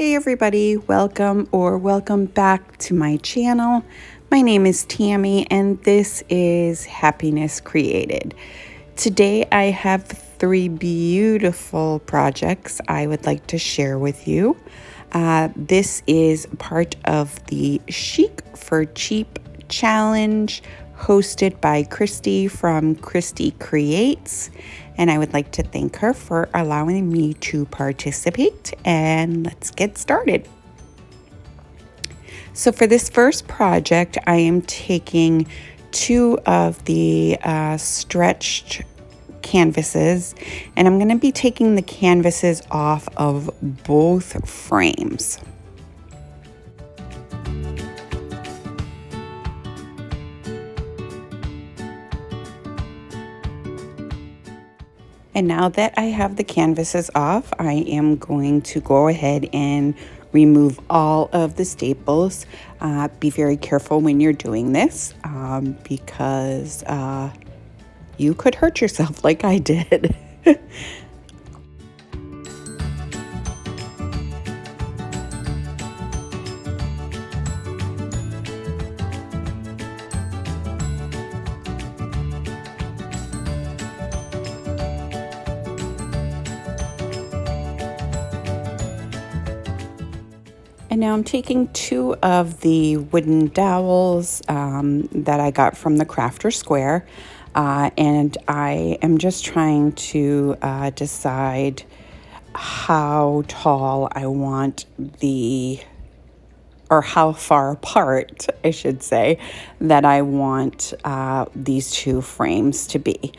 Hey everybody, welcome back to my channel. My name is Tammy and this is Happiness Created. Today I have 3 beautiful projects I would like to share with you. This is part of the Chic for Cheap challenge hosted by Christie from Christie Creates. And I would like to thank her for allowing me to participate, and let's get started. So for this first project, I am taking 2 of the stretched canvases, and I'm going to be taking the canvases off of both frames. And now that I have the canvases off, I am going to go ahead and remove all of the staples. Be very careful when you're doing this because you could hurt yourself like I did. And now I'm taking 2 of the wooden dowels that I got from the Crafter Square, and I am just trying to decide how tall I want or how far apart, I should say, that I want these 2 frames to be.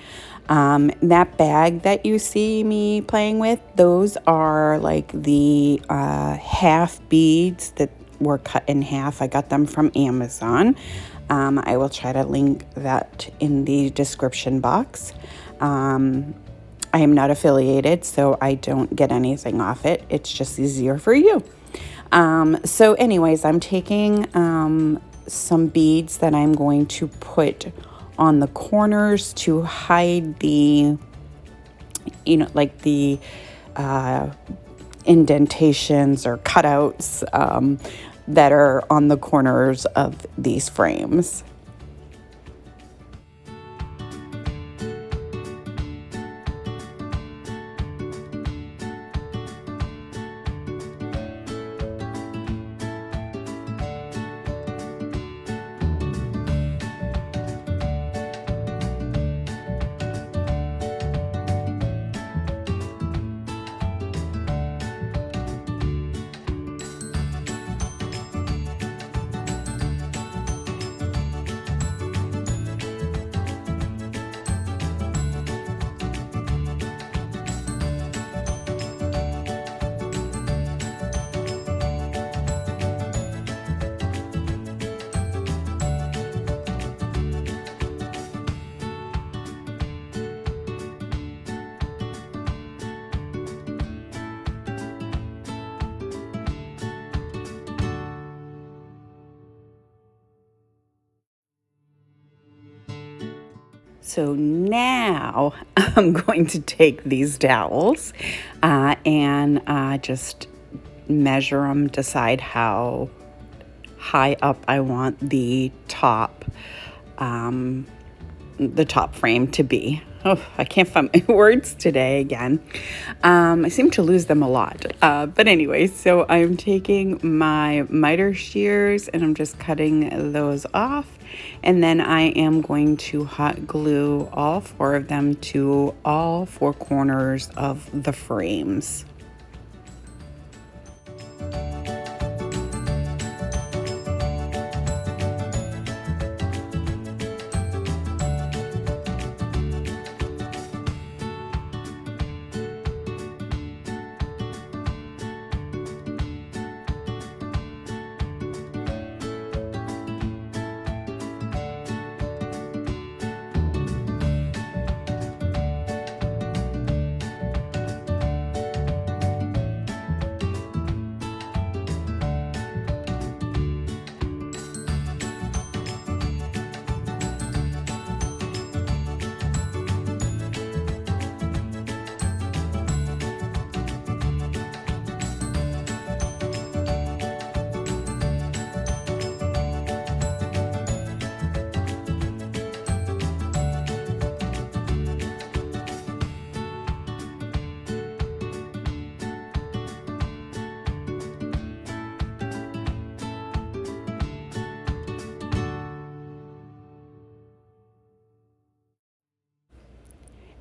That bag that you see me playing with, those are like the half beads that were cut in half. I got them from Amazon. I will try to link that in the description box. I am not affiliated, so I don't get anything off it. It's just easier for you. So anyways, I'm taking some beads that I'm going to put on the corners to hide the, like the indentations or cutouts that are on the corners of these frames. So now I'm going to take these dowels and just measure them, decide how high up I want the top frame to be. Oh, I can't find my words today again. I seem to lose them a lot. But anyway, so I'm taking my miter shears and I'm just cutting those off. And then I am going to hot glue all 4 of them to all 4 corners of the frames.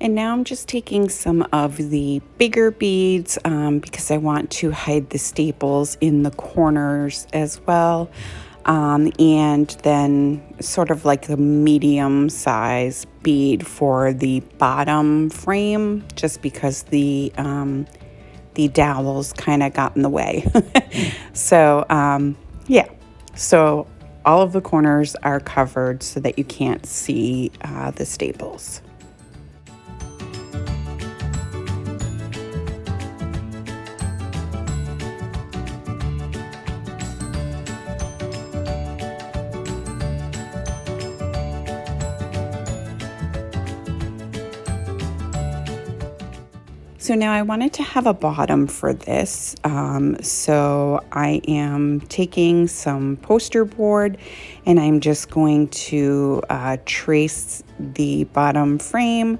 And now I'm just taking some of the bigger beads because I want to hide the staples in the corners as well. And then sort of like a medium size bead for the bottom frame, just because the dowels kind of got in the way. So yeah, so all of the corners are covered so that you can't see the staples. So now I wanted to have a bottom for this. So I am taking some poster board and I'm just going to trace the bottom frame.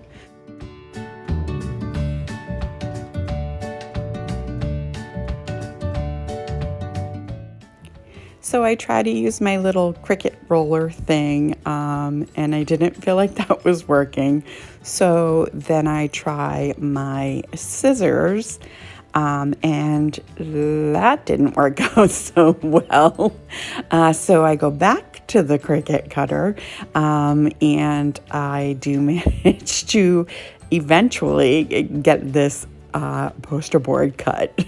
So I try to use my little Cricut roller thing, and I didn't feel like that was working. So then I try my scissors, and that didn't work out so well. So I go back to the Cricut cutter, and I do manage to eventually get this poster board cut.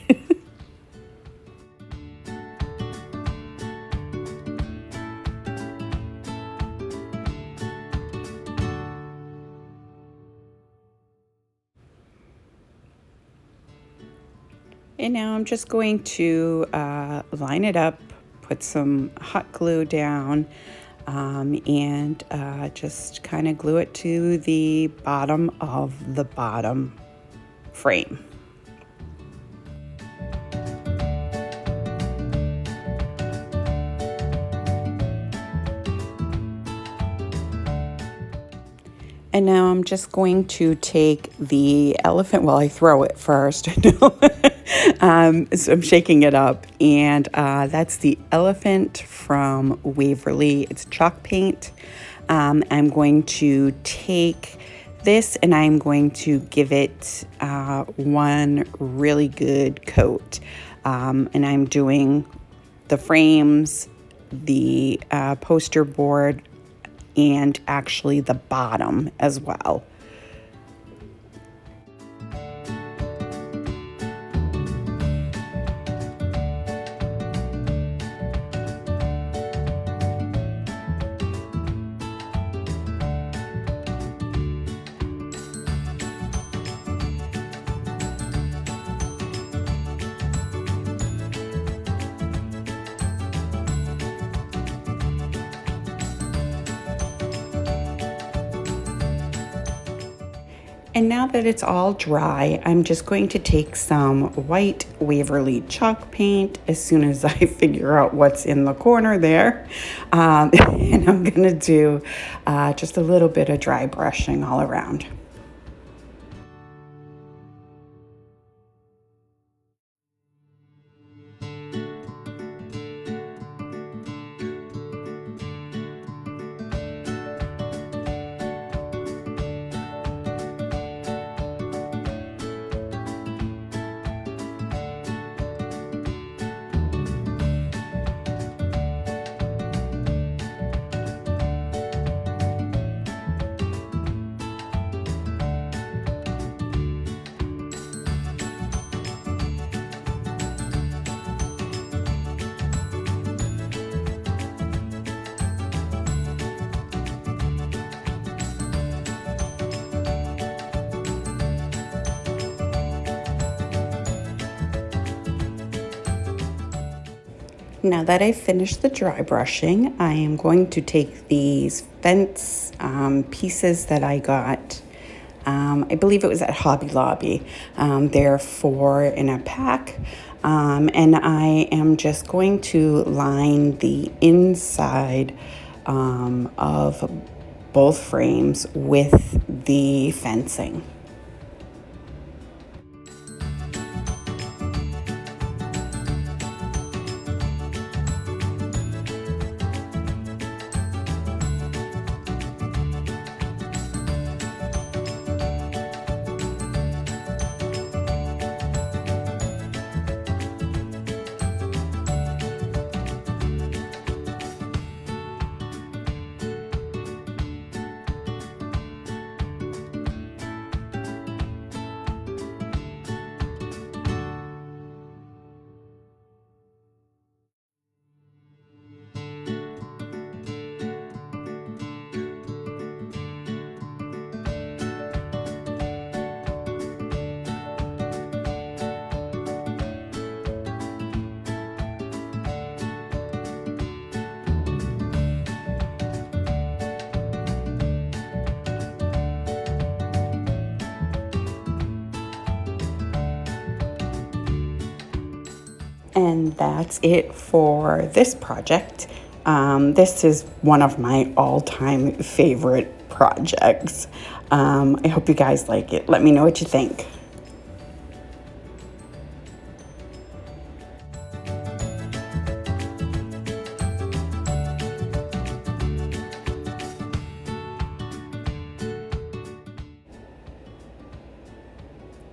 And now I'm just going to line it up, put some hot glue down, and just kind of glue it to the bottom of the bottom frame. And now I'm just going to take the elephant, well, I throw it first, so I'm shaking it up, and that's the elephant from Waverly. It's chalk paint. I'm going to take this and I'm going to give it one really good coat. And I'm doing the frames, the poster board, and actually the bottom as well. And now that it's all dry, I'm just going to take some white Waverly chalk paint as soon as I figure out what's in the corner there. And I'm gonna do just a little bit of dry brushing all around. Now that I've finished the dry brushing, I am going to take these fence pieces that I got. I believe it was at Hobby Lobby. They're 4 in a pack. And I am just going to line the inside of both frames with the fencing. And that's it for this project. This is one of my all-time favorite projects. I hope you guys like it. Let me know what you think.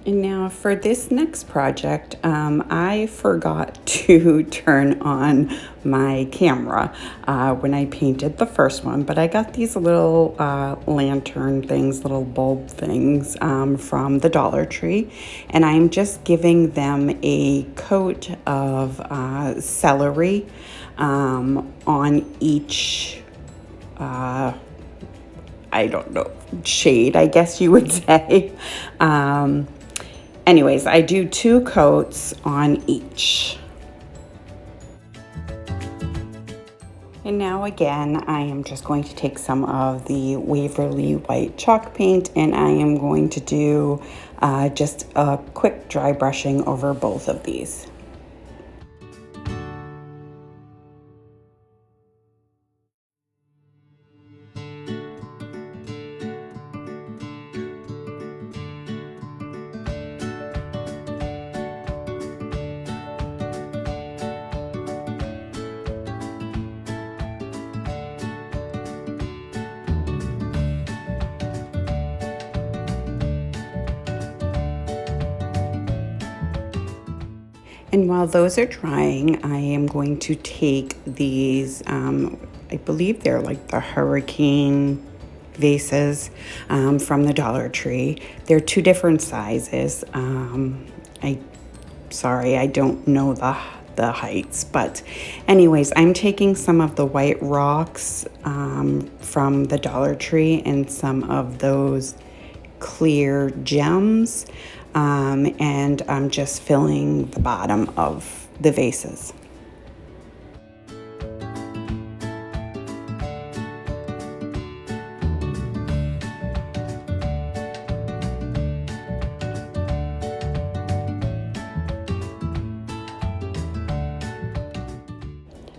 And now for this next project, I forgot to turn on my camera when I painted the first one, but I got these little lantern things, little bulb things from the Dollar Tree, and I'm just giving them a coat of celery on each I don't know, shade, I guess you would say. Anyways, I do 2 coats on each. And now again, I am just going to take some of the Waverly White chalk paint and I am going to do just a quick dry brushing over both of these. And while those are drying, I am going to take these, I believe they're like the hurricane vases from the Dollar Tree. They're 2 different sizes. Sorry, I don't know the heights, but anyways, I'm taking some of the white rocks from the Dollar Tree and some of those clear gems, and I'm just filling the bottom of the vases.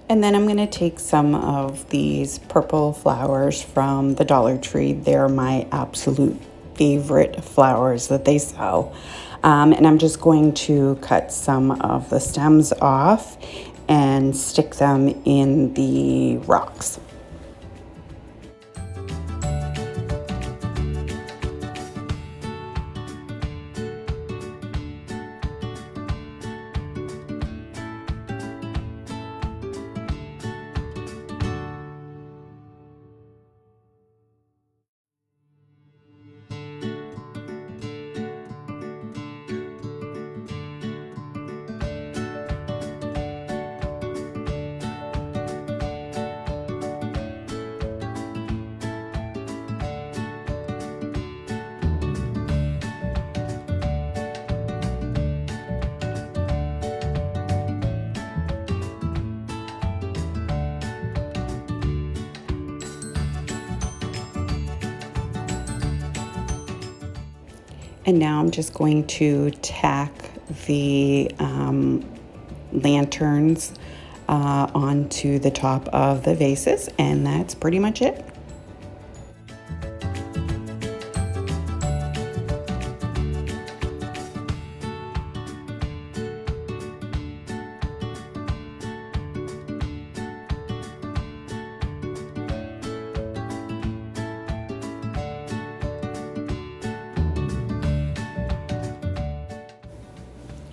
And then I'm going to take some of these purple flowers from the Dollar Tree. They're my absolute favorite flowers that they sell. And I'm just going to cut some of the stems off and stick them in the rocks. And now I'm just going to tack the lanterns onto the top of the vases, and that's pretty much it.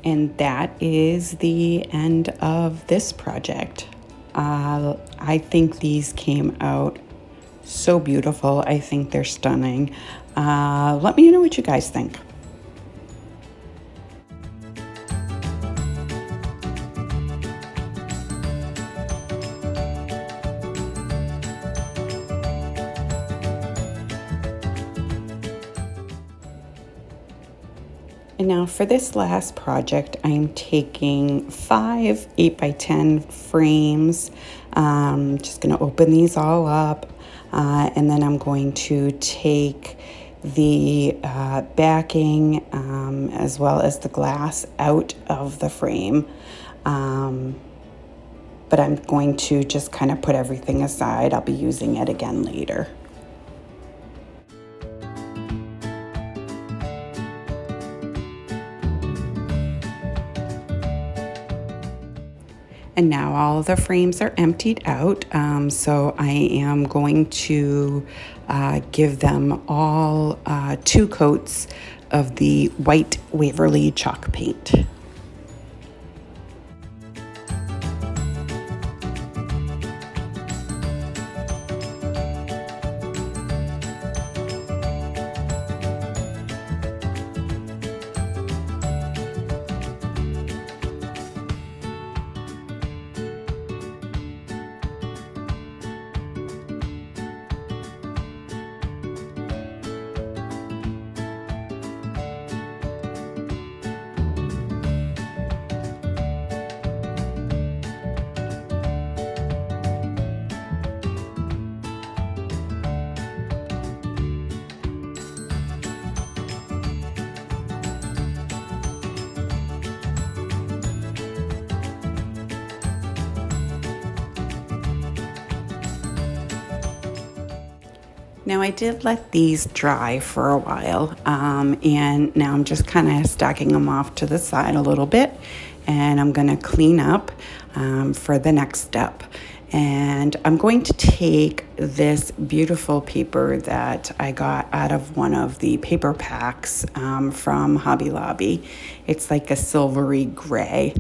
And that is the end of this project. I think these came out so beautiful. I think they're stunning. Let me know what you guys think. And now for this last project, I'm taking 5 8x10 frames. Just going to open these all up, and then I'm going to take the backing as well as the glass out of the frame. But I'm going to just kind of put everything aside. I'll be using it again later. And now all of the frames are emptied out, so I am going to give them all 2 coats of the white Waverly chalk paint. Now I did let these dry for a while, and now I'm just kind of stacking them off to the side a little bit, and I'm going to clean up for the next step. And I'm going to take this beautiful paper that I got out of one of the paper packs from Hobby Lobby. It's like a silvery gray.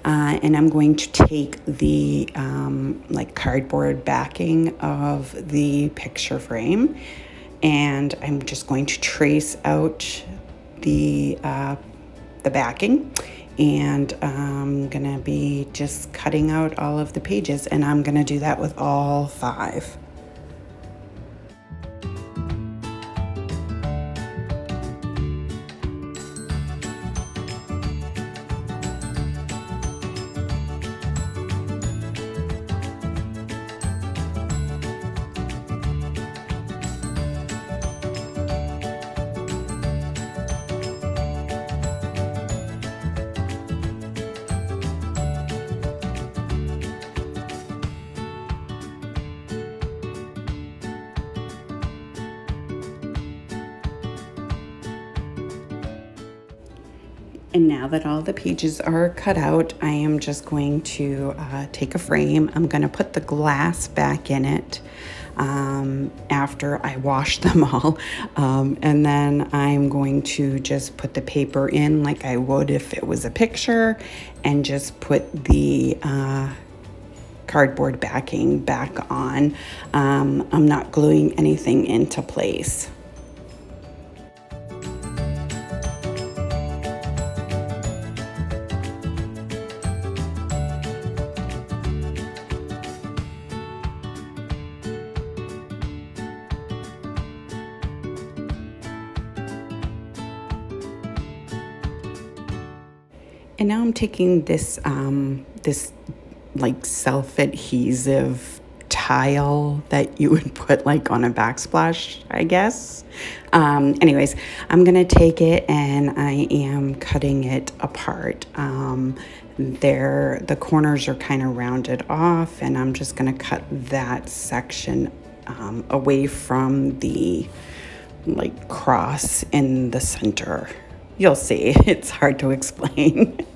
And I'm going to take the like cardboard backing of the picture frame, and I'm just going to trace out the backing. And I'm gonna be just cutting out all of the pages, and I'm gonna do that with all 5. And now that all the pages are cut out, I am just going to take a frame. I'm going to put the glass back in it after I wash them all. And then I'm going to just put the paper in like I would if it was a picture, and just put the cardboard backing back on. I'm not gluing anything into place. And now I'm taking this this like self-adhesive tile that you would put like on a backsplash, I guess. Anyways, I'm gonna take it and I am cutting it apart. The corners are kind of rounded off, and I'm just gonna cut that section away from the like cross in the center. You'll see, it's hard to explain.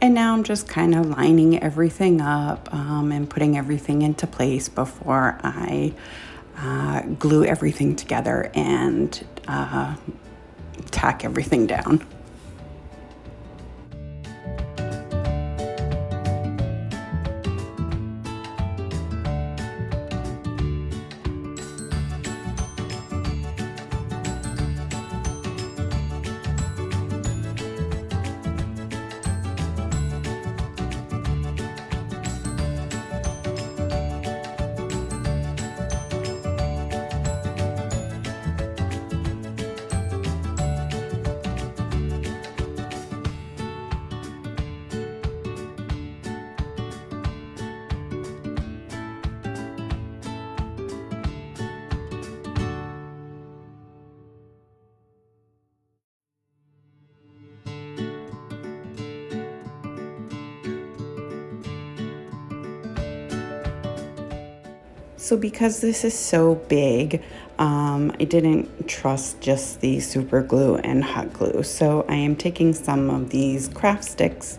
And now I'm just kind of lining everything up and putting everything into place before I glue everything together and tack everything down. So because this is so big, I didn't trust just the super glue and hot glue. So I am taking some of these craft sticks.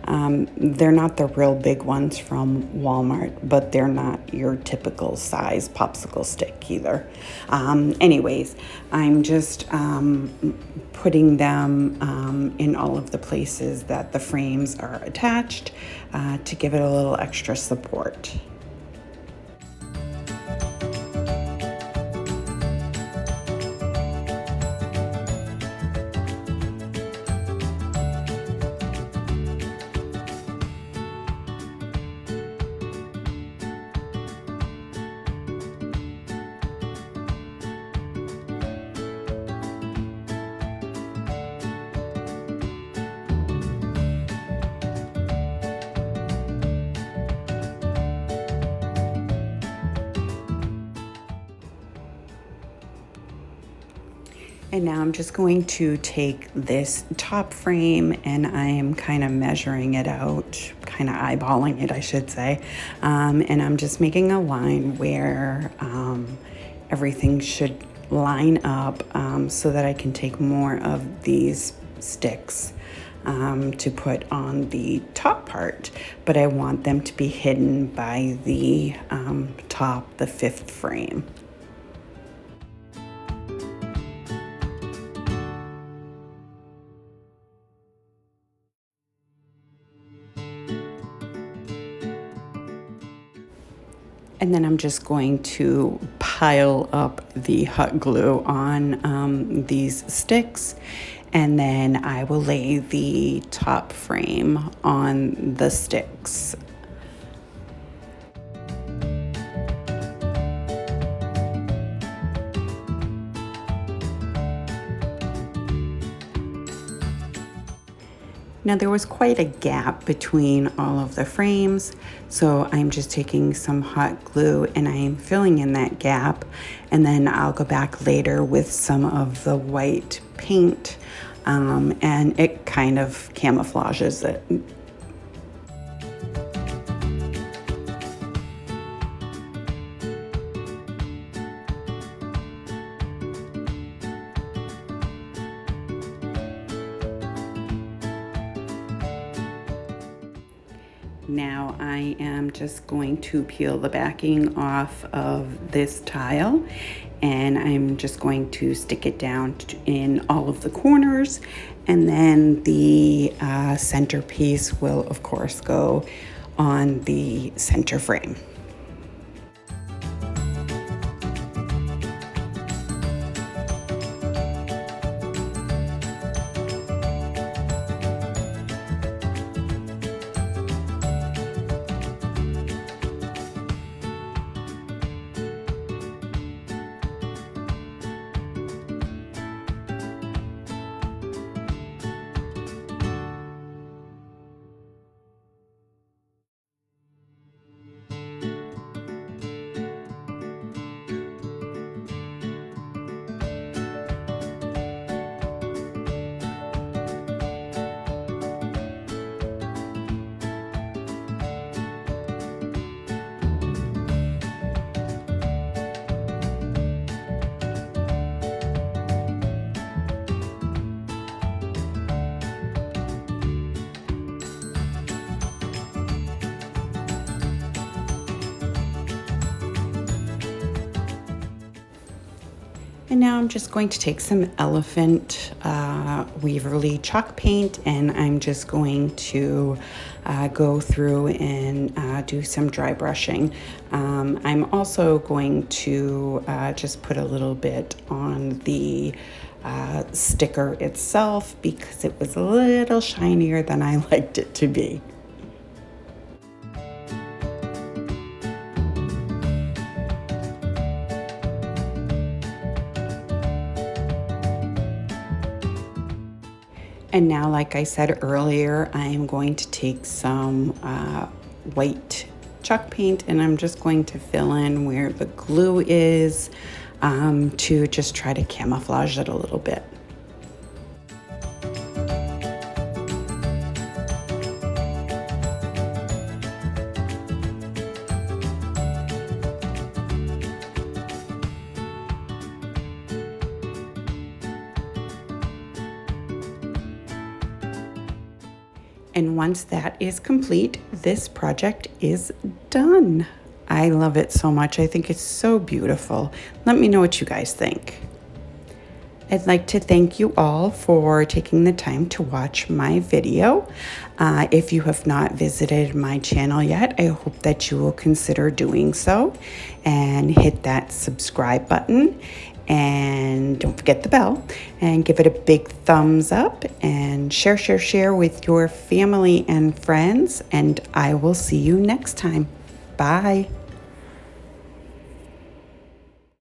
They're not the real big ones from Walmart, but they're not your typical size popsicle stick either. Anyways, I'm just putting them in all of the places that the frames are attached to give it a little extra support. And now I'm just going to take this top frame and I am kind of measuring it out, kind of eyeballing it, I should say. And I'm just making a line where everything should line up so that I can take more of these sticks to put on the top part. But I want them to be hidden by the top, the fifth frame. And then I'm just going to pile up the hot glue on these sticks, and then I will lay the top frame on the sticks. Now there was quite a gap between all of the frames, so I'm just taking some hot glue and I am filling in that gap, and then I'll go back later with some of the white paint and it kind of camouflages it. Now I am just going to peel the backing off of this tile, and I'm just going to stick it down in all of the corners, and then the centerpiece will of course go on the center frame. And now I'm just going to take some elephant Waverly chalk paint, and I'm just going to go through and do some dry brushing. I'm also going to just put a little bit on the sticker itself because it was a little shinier than I liked it to be. And now, like I said earlier, I am going to take some white chalk paint and I'm just going to fill in where the glue is to just try to camouflage it a little bit. And once that is complete, this project is done. I love it so much. I think it's so beautiful. Let me know what you guys think. I'd like to thank you all for taking the time to watch my video. If you have not visited my channel yet, I hope that you will consider doing so and hit that subscribe button. And don't forget the bell and give it a big thumbs up and share with your family and friends. And I will see you next time. Bye.